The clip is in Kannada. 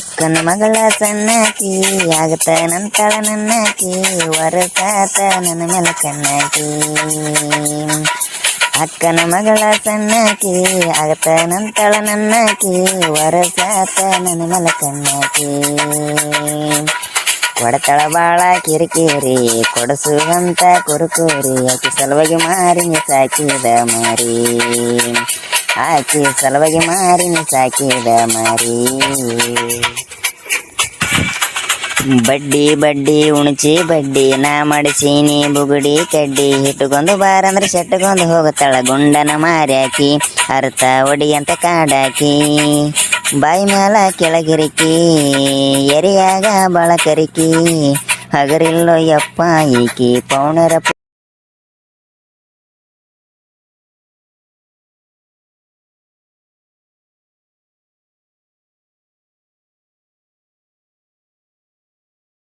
ಅಕ್ಕನ ಮಗಳ ಸಣ್ಣಕಿ ಆಗತ ನಂತಳ ನನ್ನಕಿ ವರಸಾತ ನನ್ನ ಮೇಲೆ ಕಣ್ಣಕಿ. ಅಕ್ಕನ ಮಗಳ ಸಣ್ಣಕಿ ಆಗತ ನಂತಳ ನನ್ನಕಿ ವರಸಾತ ನನ್ನ ಮೇಲೆ ಕಣ್ಣಕಿ. ಕೊಡತಳ ಬಾಳ ಕಿರಿಕಿರಿ ಕೊಡಸುವಂತ ಕುರುಕುರಿ ಆಕಿ ಸಲುವಾಗಿ ಮಾರಿನಿ ಸಾಕಿದ ಮಾರಿ. ಆಕಿ ಸಲುವಾಗಿ ಮಾರಿನಿ ಸಾಕಿದ ಮಾರಿ. ಬಡ್ಡಿ ಬಡ್ಡಿ ಉಣಚಿ ಬಡ್ಡಿ ನಾ ಮಾಡಿಸೀನಿ ಬುಗುಡಿ ಕಡ್ಡಿ. ಹಿಟ್ಟುಗೊಂದು ಬಾರಂದ್ರೆ ಶೆಟ್ಟಗೊಂದು ಹೋಗುತ್ತಾಳ ಗುಂಡನ ಮಾರ್ಯಾಕಿ ಅರ್ಥ ಒಡಿ ಅಂತ ಕಾಡಾಕಿ. ಬಾಯಿ ಮ್ಯಾಲ ಕೆಳಗಿರಿಕಿ ಎರಿಯಾಗ ಬಳಕರಿಕಿ ಹಗರಿಲ್ಲೋ ಯಪ್ಪ ಈಕಿ ಪೌಣರ